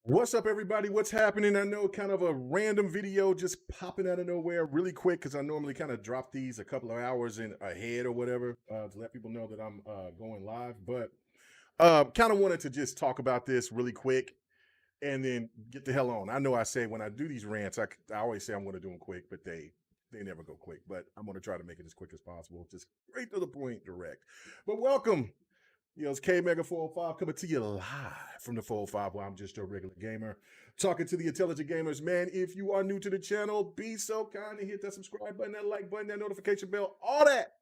What's up, everybody? What's happening? I know kind of a random video just popping out of nowhere really quick because I normally kind of drop these a couple of hours in ahead or whatever to let people know that I'm going live. But kind of wanted to just talk about this really quick and then get the hell on. I know I say when I do these rants, I always say I'm going to do them quick, but they never go quick. But I'm going to try to make it as quick as possible, just right to the point, direct. But welcome. It's K Mega 405 coming to you live from the 405 where I'm just a regular gamer. Talking to the intelligent gamers. Man, if you are new to the channel, be so kind and hit that subscribe button, that like button, that notification bell, all that.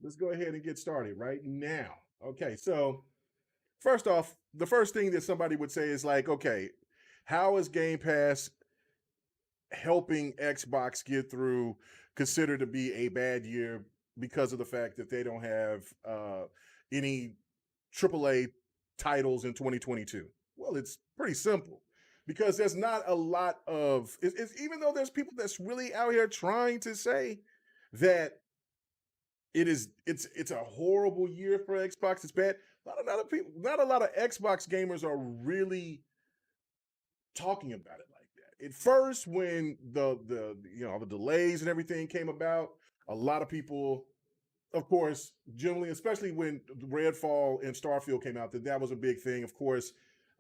Let's go ahead and get started right now. Okay, so first off, the first thing that somebody would say is like, okay, how is Game Pass helping Xbox get through considered to be a bad year because of the fact that they don't have any AAA titles in 2022? Well, it's pretty simple because there's not a lot of even though there's people that's really out here trying to say that it's a horrible year for Xbox. It's bad. Not a lot of people, not a lot of Xbox gamers are really talking about it like that. At first, when the delays and everything came about, a lot of people, of course, generally, especially when Redfall and Starfield came out, that was a big thing. Of course,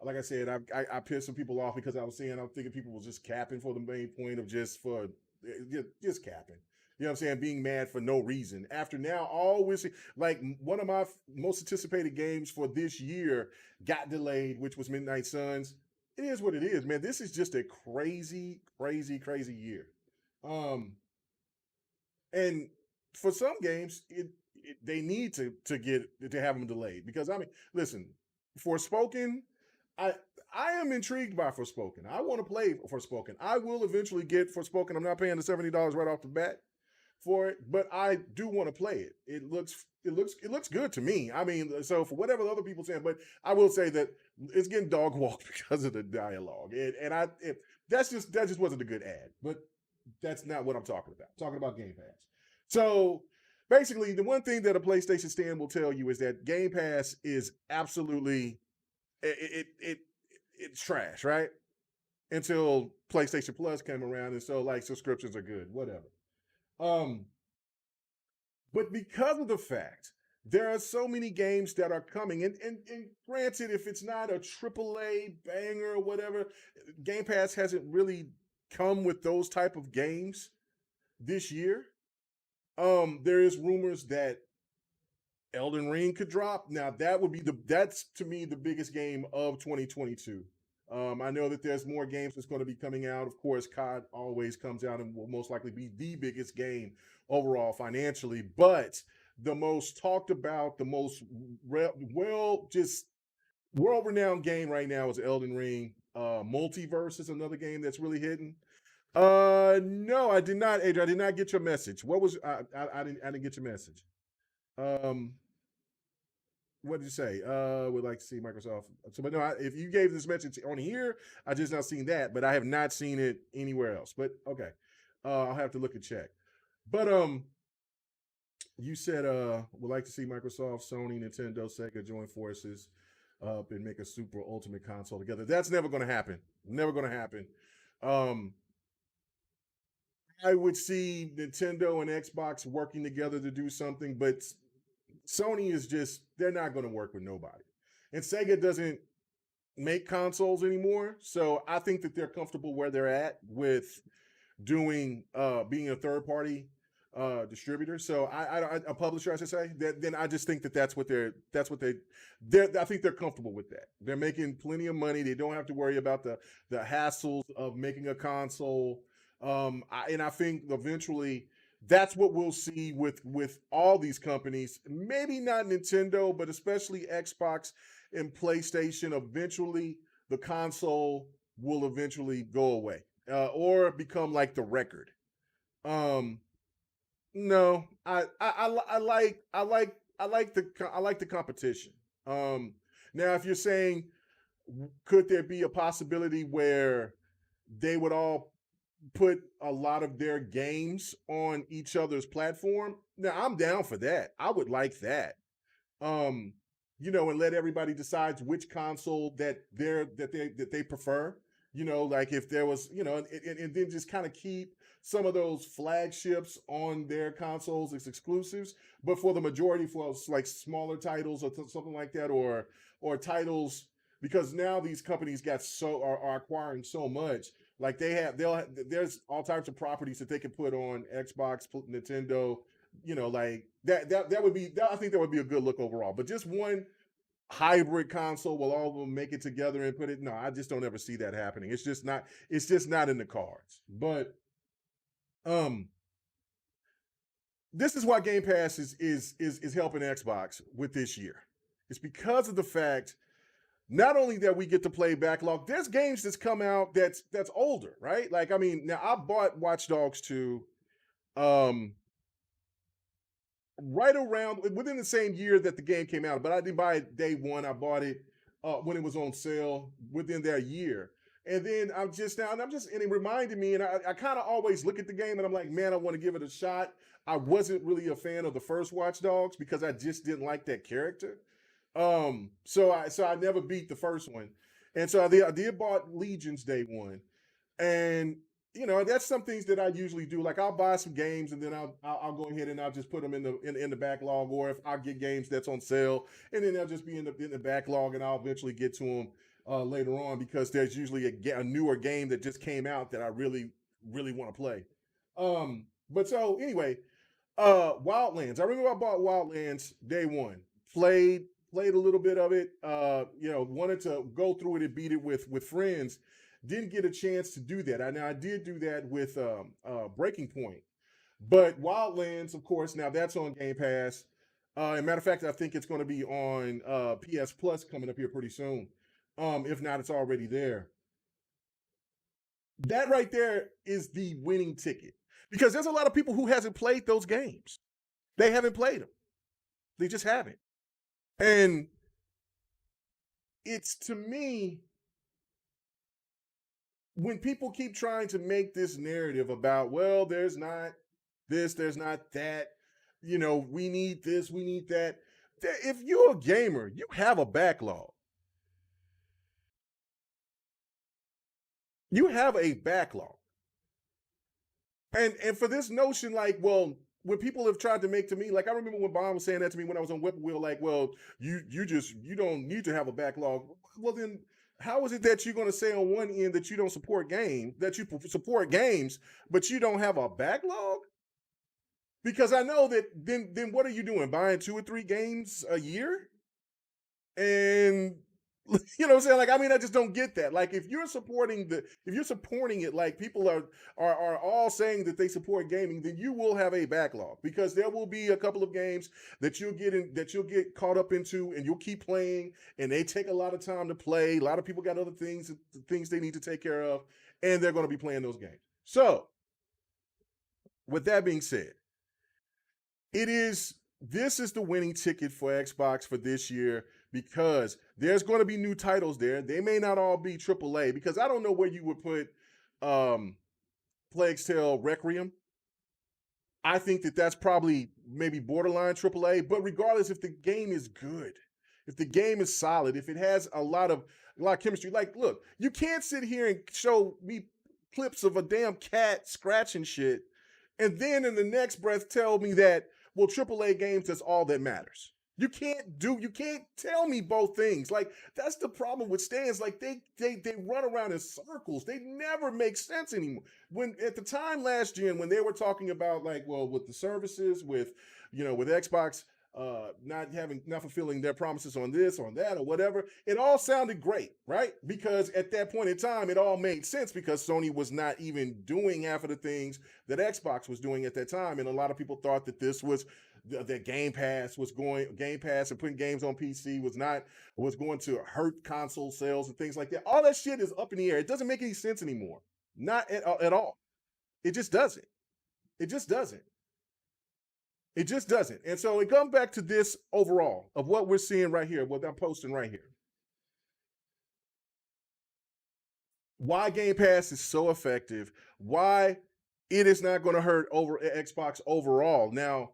like I said, I pissed some people off because I'm thinking people was just capping for the main point of just capping. You know what I'm saying? Being mad for no reason. After now, always like one of my most anticipated games for this year got delayed, which was Midnight Suns. It is what it is, man. This is just a crazy, crazy, crazy year. Um, and for some games, they need to have them delayed because I mean, listen, Forspoken, I I am intrigued by Forspoken. I want to play Forspoken. I will eventually get Forspoken. I'm not paying the $70 right off the bat for it, but I do want to play it. It looks good to me. I mean, so for whatever the other people saying, but I will say that it's getting dog walked because of the dialogue, that just wasn't a good ad. But that's not what I'm talking about. I'm talking about Game Pass. So basically, the one thing that a PlayStation stand will tell you is that Game Pass is absolutely it's trash, right? Until PlayStation Plus came around, and so like subscriptions are good, whatever. Um, but because of the fact there are so many games that are coming, and granted, if it's not a AAA banger or whatever, Game Pass hasn't really come with those type of games this year. There is rumors that Elden Ring could drop. Now that's to me the biggest game of 2022. I know that there's more games that's going to be coming out. Of course, COD always comes out and will most likely be the biggest game overall financially. But the most talked about, the most just world-renowned game right now is Elden Ring. Multiverse is another game that's really hitting. No, I did not, Adrian. I did not get your message. What was I didn't get your message. Um, what did you say? Would like to see Microsoft. So, but no, if you gave this message on here, I just not seen that, but I have not seen it anywhere else. But okay, I'll have to look and check. But you said would like to see Microsoft, Sony, Nintendo, Sega join forces up and make a super ultimate console together. That's never going to happen. Never going to happen. Um, I would see Nintendo and Xbox working together to do something, but Sony is just, they're not going to work with nobody. And Sega doesn't make consoles anymore. So I think that they're comfortable where they're at with doing being a third party distributor. So a publisher, I should say. Then I just think that that's what I think they're comfortable with that. They're making plenty of money. They don't have to worry about the hassles of making a console. And I think eventually that's what we'll see with all these companies. Maybe not Nintendo, but especially Xbox and PlayStation. Eventually, the console will eventually go away or become like the record. Um, no, I like the competition. Now, if you're saying, could there be a possibility where they would all put a lot of their games on each other's platform? Now, I'm down for that. I would like that. Um, and let everybody decide which console that they prefer. Like if there was, and then just kind of keep some of those flagships on their consoles as exclusives, but for the majority, for like smaller titles or something like that, or titles, because now these companies are acquiring so much. Like there's all types of properties that they can put on Xbox, Nintendo, like that would be that, I think that would be a good look overall. But just one hybrid console will all of them make it together and put it. No, I just don't ever see that happening. It's just not in the cards. But um this is why Game Pass is helping Xbox with this year. It's because of the fact not only that we get to play backlog, there's games that's come out that's older, right? Like, I mean, now I bought Watch Dogs 2 um right around within the same year that the game came out, but I didn't buy it day one. I bought it when it was on sale within that year. And then and it reminded me, and I kind of always look at the game and I'm like, man, I want to give it a shot. I wasn't really a fan of the first Watch Dogs because I just didn't like that character. So I never beat the first one, and so I did bought Legions day one, and that's some things that I usually do. Like I'll buy some games and then I'll go ahead and I'll just put them in the backlog, or if I get games that's on sale, and then they'll just be in the backlog, and I'll eventually get to them later on because there's usually a newer game that just came out that I really really want to play. But so anyway, Wildlands. I remember I bought Wildlands day one. Played a little bit of it. Wanted to go through it and beat it with friends. Didn't get a chance to do that. I did do that with Breaking Point, but Wildlands, of course, now that's on Game Pass. And matter of fact, I think it's going to be on PS Plus coming up here pretty soon. If not, it's already there. That right there is the winning ticket because there's a lot of people who hasn't played those games. They haven't played them. They just haven't. And it's, to me, when people keep trying to make this narrative about, well, there's not this, there's not that, we need this, we need that. If you're a gamer, you have a backlog. You have a backlog. And for this notion, like, well, when people have tried to make to me, like I remember when Bond was saying that to me when I was on Whippoorwill, like, well, you don't need to have a backlog. Well, then how is it that you're going to say on one end that you don't support that you support games, but you don't have a backlog? Because I know that then what are you doing? Buying 2 or 3 games a year? And you know what I'm saying? Like, I mean, I just don't get that. Like, if you're supporting it, like people are all saying that they support gaming, then you will have a backlog because there will be a couple of games that you'll get caught up into, and you'll keep playing, and they take a lot of time to play. A lot of people got other things they need to take care of, and they're going to be playing those games. So, with that being said, this is the winning ticket for Xbox for this year because there's going to be new titles there. They may not all be AAA because I don't know where you would put Plague's Tale Requiem. I think that's probably maybe borderline AAA, but regardless, if the game is good, if the game is solid, if it has a lot of chemistry, like, look, you can't sit here and show me clips of a damn cat scratching shit and then in the next breath tell me that, well, AAA games, that's all that matters. You can't tell me both things. Like, that's the problem with stands. Like, they run around in circles. They never make sense anymore. When at the time last year, when they were talking about, like, well, with the services, with Xbox not fulfilling their promises on this, on that, or whatever, it all sounded great, right? Because at that point in time, it all made sense because Sony was not even doing half of the things that Xbox was doing at that time, and a lot of people thought that this was that Game Pass and putting games on PC was going to hurt console sales and things like that. All that shit is up in the air. It doesn't make any sense anymore. Not at all. It just doesn't. It just doesn't. It just doesn't. And so it comes back to this overall of what we're seeing right here, what I'm posting right here. Why Game Pass is so effective, why it is not going to hurt over Xbox overall. Now,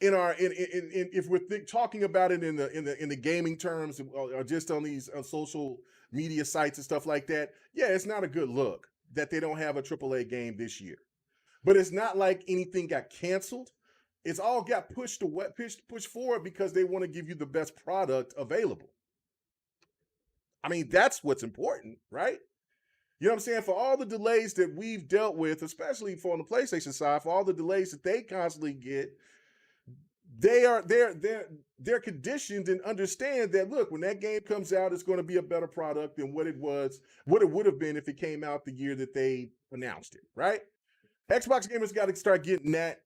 in our if we're talking about it in the gaming terms, or just on these social media sites and stuff like that, yeah, it's not a good look that they don't have a AAA game this year. But it's not like anything got canceled. It's all got pushed forward because they want to give you the best product available. I mean, that's what's important, right? You know what I'm saying? For all the delays that we've dealt with, especially for on the PlayStation side, for all the delays that they constantly get, they're conditioned and understand that, look, when that game comes out, it's going to be a better product than what it would have been if it came out the year that they announced it, right? Xbox gamers got to start getting that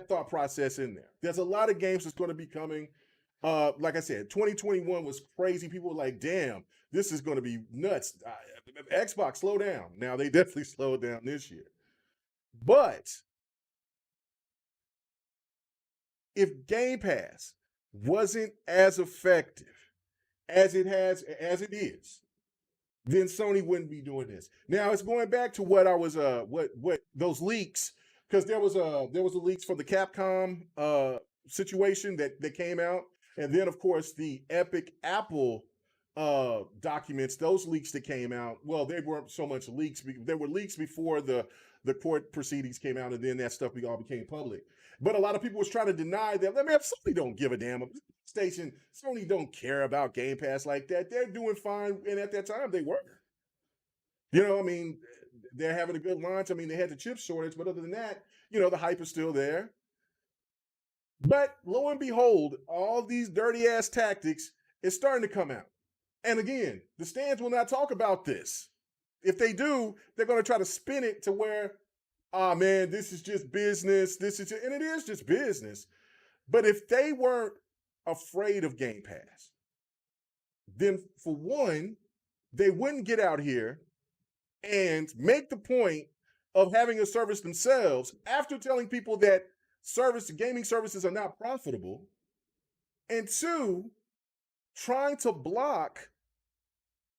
thought process in there. There's a lot of games that's going to be coming. Like I said, 2021 was crazy. People were like, damn, this is going to be nuts. Xbox, slow down. Now, they definitely slowed down this year. But if Game Pass wasn't as effective as it is, then Sony wouldn't be doing this. Now it's going back to what I was what those leaks, because there was a leaks for the Capcom situation that came out, and then of course the Epic Apple documents, those leaks that came out. Well, they weren't so much leaks. There were leaks before the court proceedings came out, and then that stuff all became public. But a lot of people was trying to deny that. Man, Sony don't give a damn. Sony don't care about Game Pass like that. They're doing fine, and at that time they were. You know, I mean, they're having a good launch. I mean, they had the chip shortage, but other than that, you know, the hype is still there. But lo and behold, all these dirty ass tactics is starting to come out. And again, the stands will not talk about this. If they do, they're going to try to spin it to where, oh man, this is just business. And it is just business. But if they weren't afraid of Game Pass, then for one, they wouldn't get out here and make the point of having a service themselves after telling people that gaming services are not profitable. And two, trying to block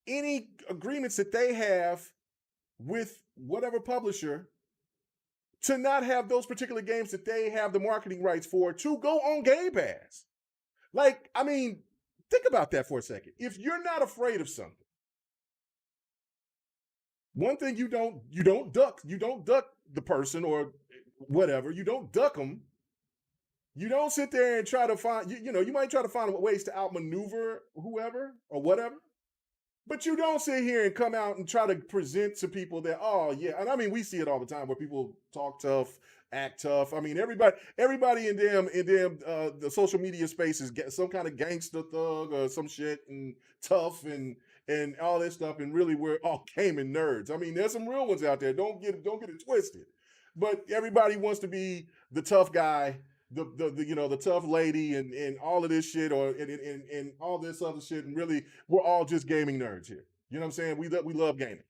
any agreements that they have with whatever publisher to not have those particular games that they have the marketing rights for to go on Game Pass. Like, I mean, think about that for a second. If you're not afraid of something, one thing you don't duck the person or whatever. You don't duck them. You don't sit there and try to find, you might try to find ways to outmaneuver whoever or whatever. But you don't sit here and come out and try to present to people that, oh yeah, and I mean we see it all the time where people talk tough, act tough. I mean everybody in the social media space is some kind of gangster thug or some shit and tough and all this stuff. And really we're all gaming nerds. I mean there's some real ones out there. Don't get it twisted. But everybody wants to be the tough guy, the tough lady and all of this shit and all this other shit, and really we're all just gaming nerds here. You know what I'm saying? We love gaming.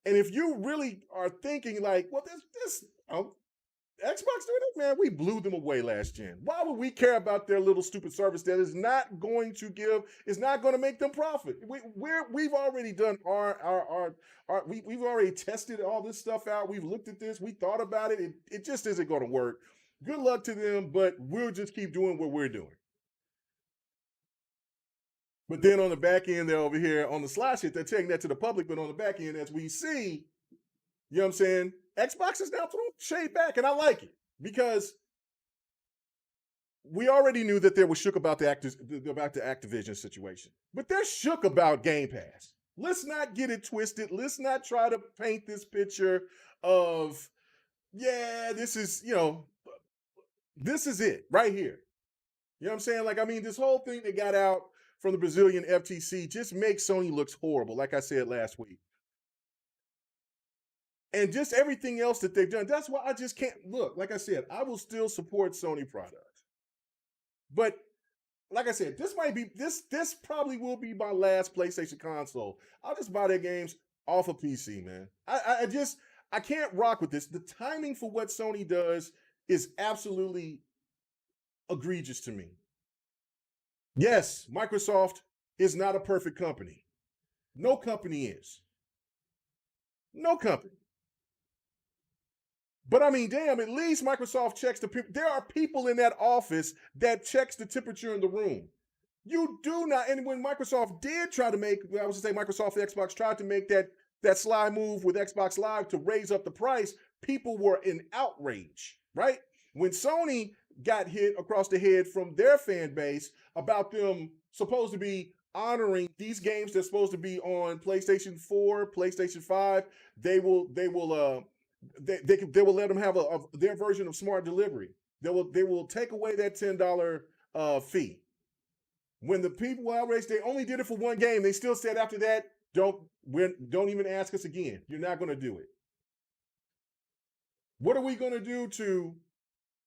And if you really are thinking like, well, this Xbox doing it, man, we blew them away last gen. Why would we care about their little stupid service that is not going to make them profit? We've already done we've already tested all this stuff out. We've looked at this. We thought about it. It just isn't going to work. Good luck to them, but we'll just keep doing what we're doing. But then on the back end, they're over here on the slide shit. They're taking that to the public, but on the back end, as we see, you know what I'm saying? Xbox is now throwing shade back, and I like it because we already knew that they were shook about the Activision situation, but they're shook about Game Pass. Let's not get it twisted. Let's not try to paint this picture of, yeah, this is it right here. You know what I'm saying? Like, I mean, this whole thing that got out from the Brazilian FTC just makes Sony looks horrible, like I said last week. And just everything else that they've done. That's why I just can't look. Like I said, I will still support Sony products. But like I said, this probably will be my last PlayStation console. I'll just buy their games off of PC, man. I can't rock with this. The timing for what Sony does is absolutely egregious to me. Yes, Microsoft is not a perfect company. No company is. No company. But I mean, damn, at least Microsoft checks the people. There are people in that office that checks the temperature in the room. You do not, and when Microsoft did try to make, I was to say Microsoft Xbox tried to make that sly move with Xbox Live to raise up the price, people were in outrage, right? When Sony got hit across the head from their fan base about them supposed to be honoring these games that's supposed to be on PlayStation 4, PlayStation 5, they will they will let them have their version of smart delivery. They will take away that $10 fee. When the people were outraged, they only did it for one game. They still said after that, don't even ask us again. You're not going to do it. What are we going to do to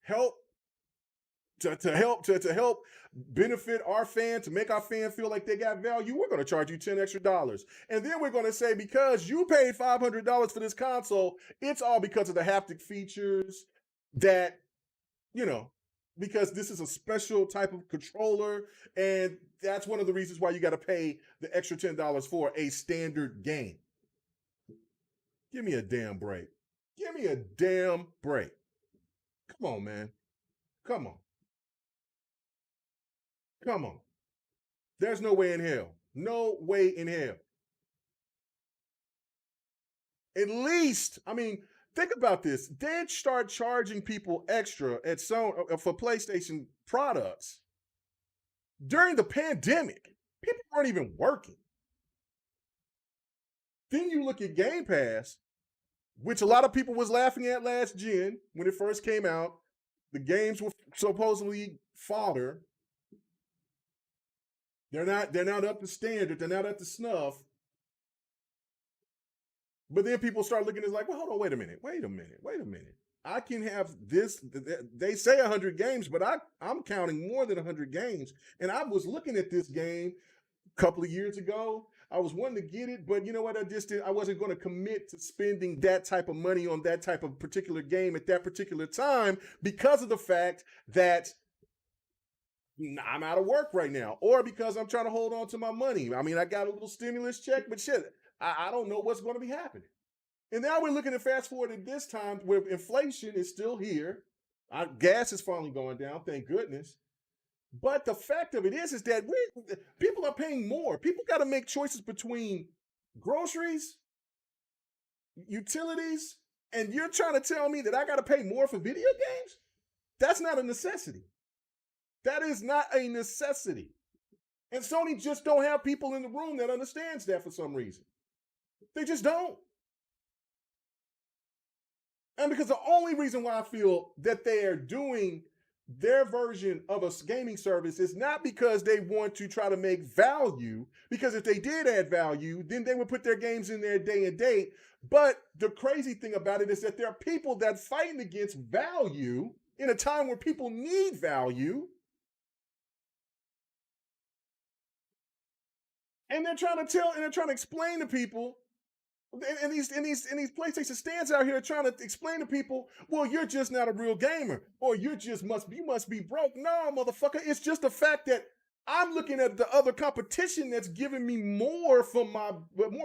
help to help benefit our fan, to make our fan feel like they got value? We're going to charge you $10 extra. And then we're going to say, because you paid $500 for this console, it's all because of the haptic features that, because this is a special type of controller, and that's one of the reasons why you got to pay the extra $10 for a standard game. Give me a damn break. Give me a damn break. Come on, man. Come on. Come on. There's no way in hell. No way in hell. At least, I mean, think about this. They'd start charging people extra at Sony for PlayStation products during the pandemic. People weren't even working. Then you look at Game Pass, which a lot of people was laughing at last gen when it first came out. The games were supposedly fodder. They're not up to standard. They're not up to snuff. But then people start looking at it like, well, hold on, wait a minute. I can have this. They say 100 games, but I'm counting more than 100 games. And I was looking at this game a couple of years ago. I was wanting to get it, but you know what? I wasn't going to commit to spending that type of money on that type of particular game at that particular time, because of the fact that I'm out of work right now, or because I'm trying to hold on to my money. I mean, I got a little stimulus check, but shit, I don't know what's going to be happening. And now we're looking at fast forward at this time where inflation is still here. Gas is finally going down, thank goodness. But the fact of it is that people are paying more. People got to make choices between groceries, utilities, and you're trying to tell me that I got to pay more for video games? That's not a necessity. That is not a necessity. And Sony just don't have people in the room that understands that for some reason. They just don't. And because the only reason why I feel that they are doing their version of a gaming service is not because they want to try to make value, because if they did add value, then they would put their games in there day and date. But the crazy thing about it is that there are people that are fighting against value in a time where people need value. And they're trying to explain to people, and these PlayStation stands out here trying to explain to people, well, you're just not a real gamer, or you must be broke. No, motherfucker, it's just the fact that I'm looking at the other competition that's giving me more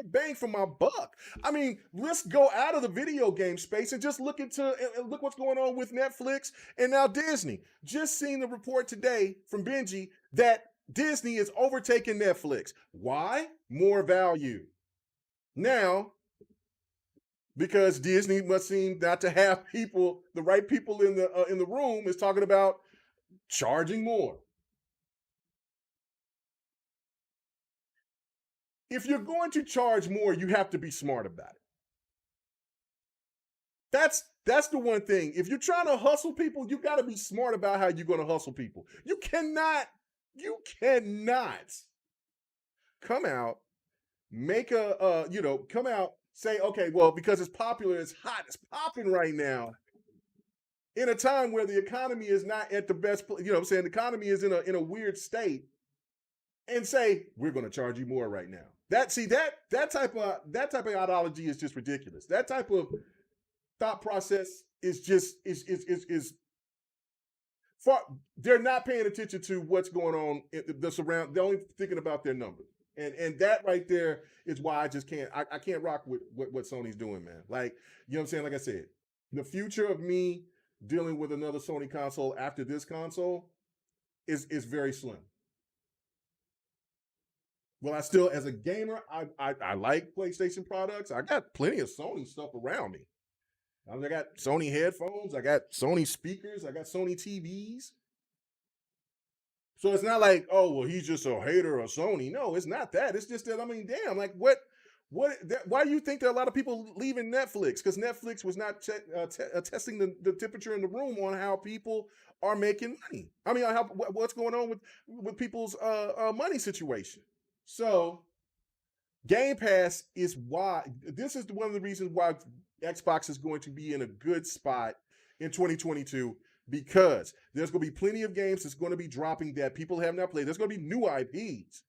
bang for my buck. I mean, let's go out of the video game space and just look what's going on with Netflix and now Disney. Just seen the report today from Benji that Disney is overtaking Netflix. Why? More value. Now, because Disney must seem not to have the right people in the room, is talking about charging more. If you're going to charge more, you have to be smart about it. That's the one thing. If you're trying to hustle people, you got to be smart about how you're going to hustle people. You cannot come out, come out, say, okay, well, because it's popular, it's hot, it's popping right now, in a time where the economy is not at the best, the economy is in a weird state, and say, we're going to charge you more right now. That type of ideology is just ridiculous. That type of thought process is they're not paying attention to what's going on in the surround. They're only thinking about their numbers. And that right there is why I just can't rock with what Sony's doing, man. Like, you know what I'm saying? Like I said, The future of me dealing with another Sony console after this console is very slim. Well, I still, as a gamer, I like PlayStation products. I got plenty of Sony stuff around me. I got Sony headphones, I got Sony speakers, I got Sony TVs. So it's not like, oh, well, he's just a hater of Sony. No, it's not that. It's just that, I mean, damn, like why do you think that a lot of people leaving Netflix? Because Netflix was not testing the temperature in the room on how people are making money. I mean, what's going on with people's money situation. So Game Pass is why this is one of the reasons why Xbox is going to be in a good spot in 2022, because there's going to be plenty of games that's going to be dropping that people have not played. There's going to be new IPs.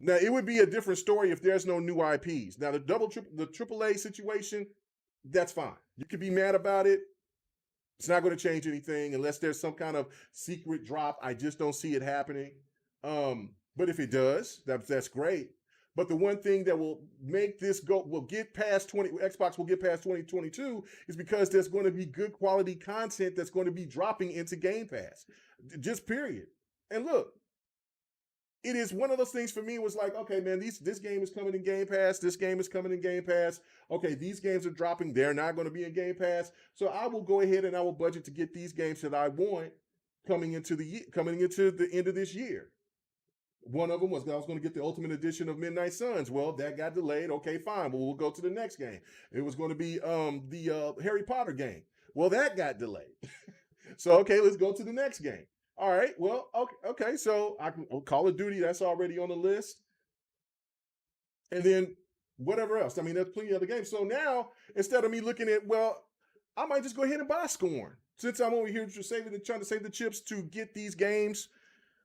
Now, it would be a different story if there's no new IPs. Now, the AAA situation, that's fine. You could be mad about it. It's not going to change anything unless there's some kind of secret drop. I just don't see it happening. But if it does, that's great. But the one thing that will make this will get past Xbox will get past 2022 is because there's going to be good quality content that's going to be dropping into Game Pass. Just period. And look, it is one of those things for me. It was like, okay, man, this game is coming in Game Pass. This game is coming in Game Pass. Okay, these games are dropping. They're not going to be in Game Pass. So I will go ahead and I will budget to get these games that I want coming into the end of this year. One of them was I was going to get the Ultimate Edition of Midnight Suns. Well, that got delayed. Okay, fine. Well, we'll go to the next game. It was going to be the Harry Potter game. Well, that got delayed. So, okay, let's go to the next game. All right, well, okay. So I can Call of Duty, that's already on the list. And then whatever else. I mean, there's plenty of other games. So now, instead of me looking at, well, I might just go ahead and buy Scorn. Since I'm over here trying to save the chips to get these games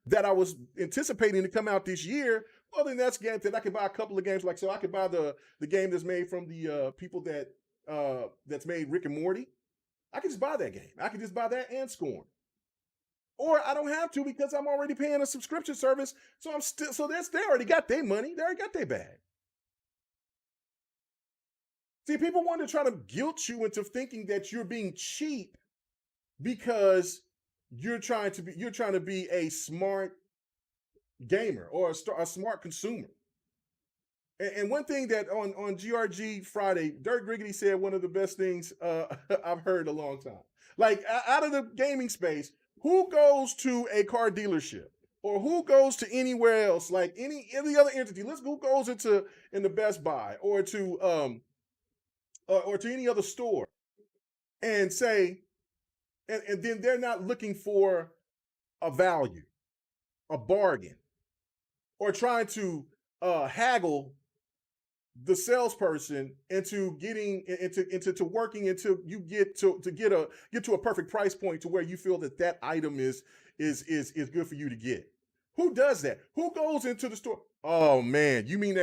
that I was anticipating to come out this year, well, then that's games that I can buy a couple of games. Like, so I could buy the game that's made from the people that's made Rick and Morty. I can just buy that game. I can just buy that and Scorn. Or I don't have to because I'm already paying a subscription service. So they already got their money. They already got their bag. See, people want to try to guilt you into thinking that you're being cheap because you're trying to be a smart gamer or a smart consumer. And one thing that on GRG Friday, Dirk Griggity said one of the best things I've heard in a long time. Like, out of the gaming space, who goes to a car dealership or who goes to anywhere else, like any other entity? Who goes into the Best Buy or to any other store and say, and then they're not looking for a value, a bargain, or trying to haggle the salesperson into getting into working until you get to a perfect price point to where you feel that item is good for you to get. Who does that? Who goes into the store? Oh man, you mean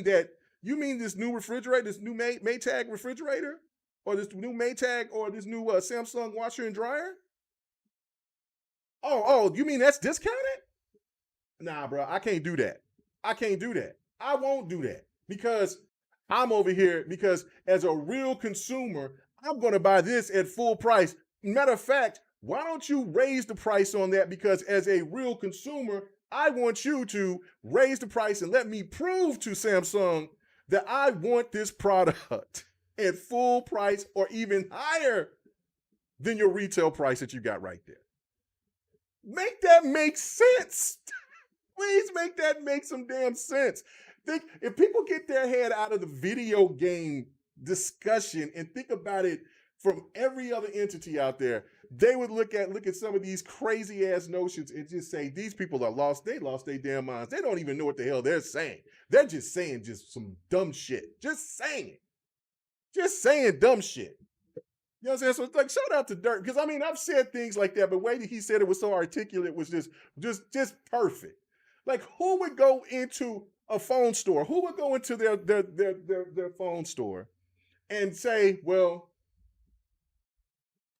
this new refrigerator, this new Maytag refrigerator, or this new Maytag, or this new Samsung washer and dryer? Oh, you mean that's discounted? Nah, bro, I can't do that. I can't do that. I won't do that. Because I'm over here, because as a real consumer, I'm going to buy this at full price. Matter of fact, why don't you raise the price on that? Because as a real consumer, I want you to raise the price and let me prove to Samsung that I want this product at full price or even higher than your retail price that you got right there. Make that make sense. Please make that make some damn sense. If people get their head out of the video game discussion and think about it from every other entity out there, they would look at some of these crazy ass notions and just say, these people are lost. They lost their damn minds. They don't even know what the hell they're saying. They're just saying some dumb shit. Just saying dumb shit. You know what I'm saying? So it's like, shout out to Dirk. Because I mean, I've said things like that, but the way that he said it was so articulate was just perfect. Like, who would go into a phone store? Who would go into their phone store and say, well,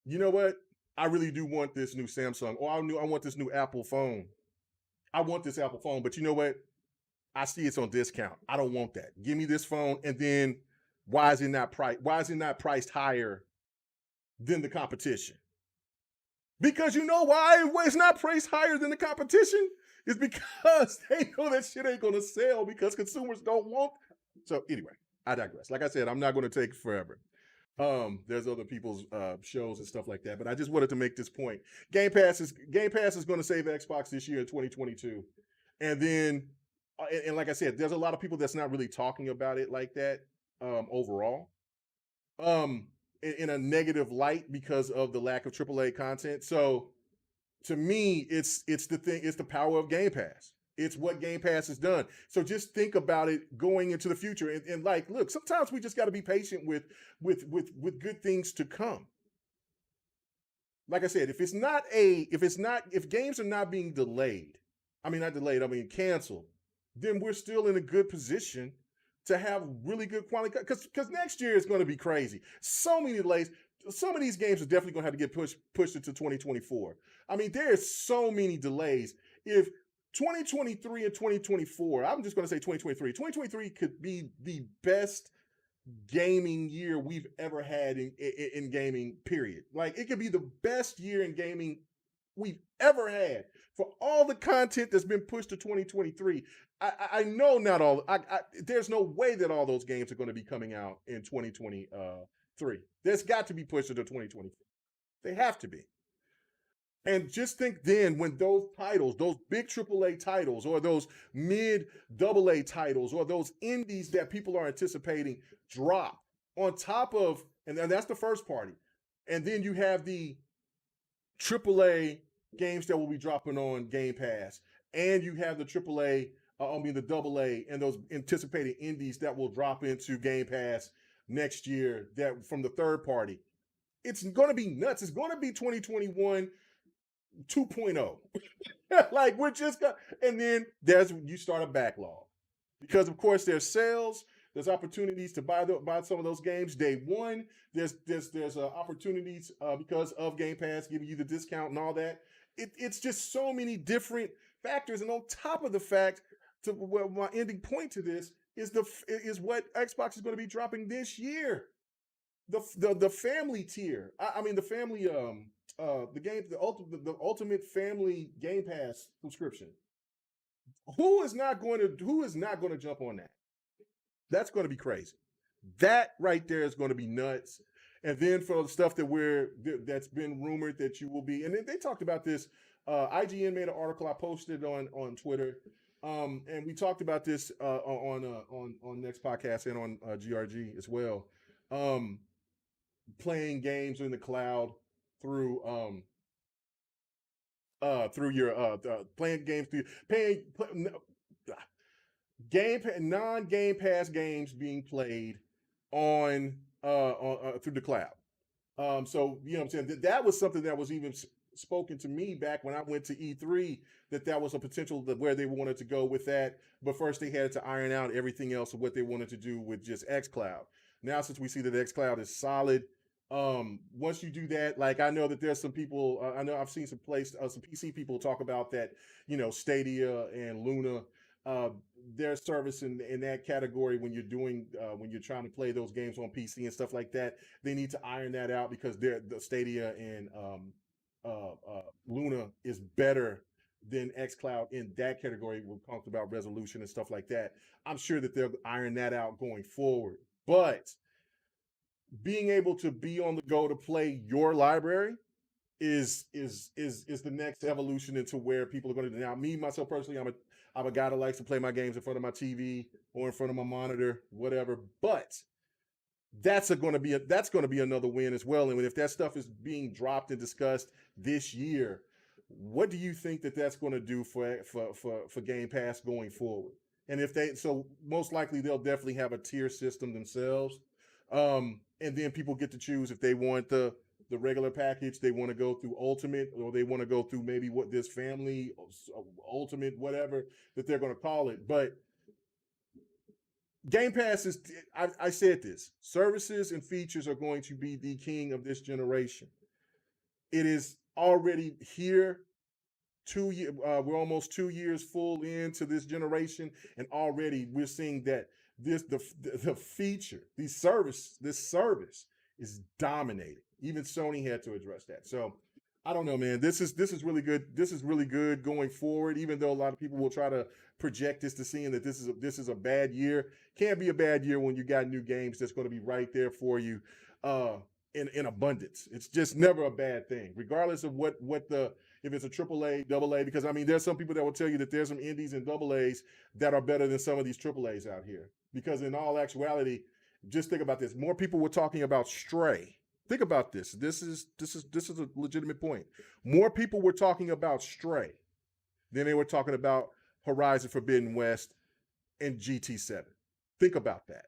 you know what? I really do want this new Samsung, or I want this new Apple phone. I want this Apple phone, but you know what? I see it's on discount. I don't want that. Give me this phone, and then Why is it not priced? Why is it not priced higher than the competition? Because you know why it's not priced higher than the competition? It's because they know that shit ain't gonna sell because consumers don't want. So anyway, I digress. Like I said, I'm not gonna take forever. There's other people's shows and stuff like that, but I just wanted to make this point. Game Pass is going to save Xbox this year in 2022, and then and like I said, there's a lot of people that's not really talking about it like that overall, in a negative light because of the lack of AAA content. So to me, it's the thing, it's the power of Game Pass. It's what Game Pass has done. So just think about it going into the future. And like, look, sometimes we just got to be patient with good things to come. Like I said, if games are not being delayed, I mean not delayed, I mean canceled, then we're still in a good position to have really good quality. Because next year is going to be crazy. So many delays. Some of these games are definitely going to have to get pushed into 2024. I mean, there's so many delays. If 2023 and 2024, I'm just going to say 2023. 2023 could be the best gaming year we've ever had in gaming, period. Like, it could be the best year in gaming we've ever had for all the content that's been pushed to 2023. I know not all. There's no way that all those games are going to be coming out in 2023. There's got to be pushed to 2024. They have to be. And just think then when those titles, those big AAA titles, or those mid AA titles, or those indies that people are anticipating drop on top of, and then that's the first party. And then you have the AAA games that will be dropping on Game Pass, and you have the AAA, the AA, and those anticipated indies that will drop into Game Pass next year. That from the third party, it's going to be nuts. It's going to be 2021 2.0. Like we're just gonna, and then you start a backlog because of course there's sales. There's opportunities to buy some of those games day one. There's opportunities because of Game Pass giving you the discount and all that. It's just so many different factors, and on top of the fact, my ending point to this is what Xbox is going to be dropping this year. The family tier. I mean the family the ultimate family Game Pass subscription. Who is not going to jump on that? That's going to be crazy. That right there is going to be nuts. And then for the stuff that's been rumored that you will be, and then they talked about this. IGN made an article I posted on Twitter, and we talked about this on next podcast and on GRG as well. Playing games in the cloud through through your playing games through paying play, non Game Pass games being played on through the cloud. So you know what I'm saying, that was something that was even spoken to me back when I went to E3, that was a potential where they wanted to go with that. But first they had to iron out everything else of what they wanted to do with just xCloud. Now since we see that xCloud is solid, once you do that, like I know that there's some people, I know I've seen some PC people talk about that, Stadia and Luna, uh, their service in that category when when you're trying to play those games on PC and stuff like that. They need to iron that out because the Stadia and Luna is better than xCloud in that category. We talked about resolution and stuff like that. I'm sure that they'll iron that out going forward. But being able to be on the go to play your library is the next evolution into where people are going to do. Now, me myself personally, I'm a guy that likes to play my games in front of my TV or in front of my monitor, whatever. But that's going to be another win as well. And if that stuff is being dropped and discussed this year, what do you think that's going to do for Game Pass going forward? And if so most likely they'll definitely have a tier system themselves, and then people get to choose if they want the regular package, they want to go through Ultimate, or they want to go through maybe what this family Ultimate, whatever that they're going to call it. But Game Pass is, I said this, services and features are going to be the king of this generation. It is already here. We're almost 2 years full into this generation, and already we're seeing that the feature, this service is dominating. Even Sony had to address that. So I don't know, man. This is really good. This is really good going forward. Even though a lot of people will try to project this to seeing that this is a bad year. Can't be a bad year when you got new games that's going to be right there for you in abundance. It's just never a bad thing, regardless of what the if it's a triple A, double A. Because I mean, there's some people that will tell you that there's some indies and double A's that are better than some of these triple A's out here. Because in all actuality, just think about this. More people were talking about Stray. Think about this. This is a legitimate point. More people were talking about Stray than they were talking about Horizon Forbidden West and GT7. Think about that.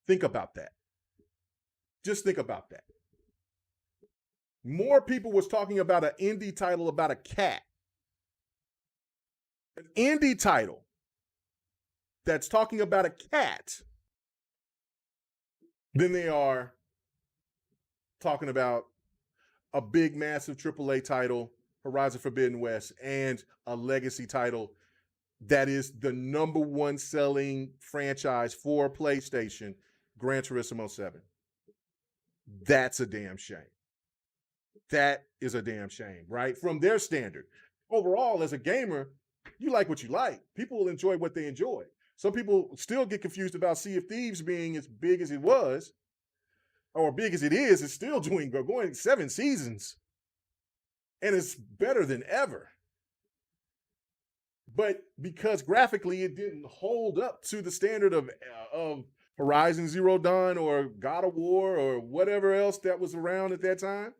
Think about that. Just think about that. More people was talking about an indie title about a cat. An indie title that's talking about a cat than they are talking about a big, massive AAA title, Horizon Forbidden West, and a legacy title that is the #1 selling franchise for PlayStation, Gran Turismo 7. That's a damn shame. That is a damn shame, right? From their standard. Overall, as a gamer, you like what you like. People will enjoy what they enjoy. Some people still get confused about Sea of Thieves being as big as it was, or big as it is. It's still going 7 seasons, and it's better than ever. But because graphically it didn't hold up to the standard of Horizon Zero Dawn or God of War or whatever else that was around at that time,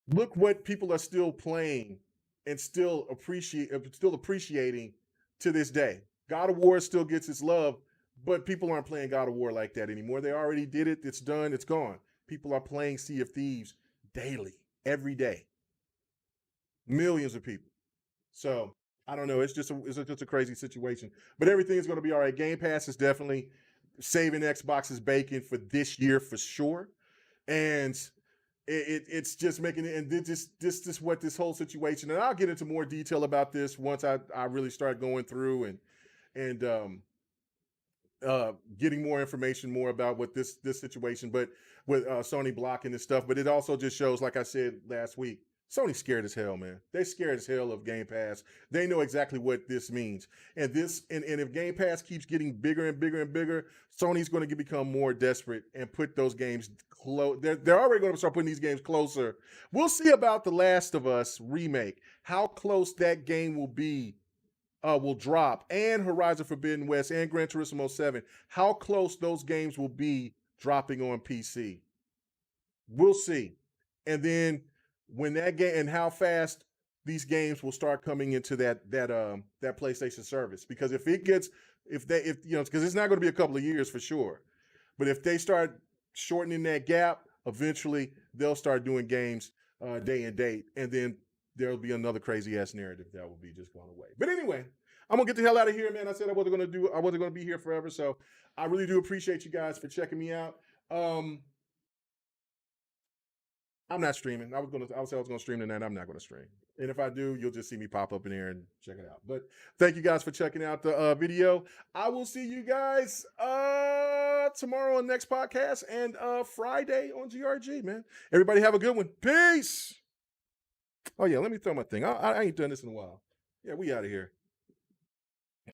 look what people are still playing and still appreciating to this day. God of War still gets its love, but people aren't playing God of War like that anymore. They already did it. It's done. It's gone. People are playing Sea of Thieves daily, every day. Millions of people. So I don't know. It's just a crazy situation. But everything is going to be all right. Game Pass is definitely saving Xbox's bacon for this year for sure. And it's just making it, and this is what this whole situation, and I'll get into more detail about this once I really start going through and getting more information more about what this situation, but with Sony blocking this stuff. But it also just shows, like I said last week, Sony's scared as hell, man. They're scared as hell of Game Pass. They know exactly what this means. And if Game Pass keeps getting bigger and bigger and bigger, Sony's going to become more desperate and put those games close. They're already going to start putting these games closer. We'll see about The Last of Us remake, how close that game will drop, and Horizon Forbidden West and Gran Turismo 7, how close those games will be dropping on PC. We'll see. And then when that game, and how fast these games will start coming into that PlayStation service. Because if because it's not going to be a couple of years for sure. But if they start shortening that gap, eventually they'll start doing games day and date, and then there'll be another crazy ass narrative that will be just going away. But anyway, I'm gonna get the hell out of here, man. I said I wasn't gonna be here forever, so I really do appreciate you guys for checking me out. I'm not streaming. I was gonna stream tonight. I'm not gonna stream. And if I do, you'll just see me pop up in there and check it out. But thank you guys for checking out the video. I will see you guys tomorrow on next podcast and Friday on GRG, man. Everybody have a good one. Peace. Oh yeah, let me throw my thing. I ain't done this in a while. Yeah, we out of here.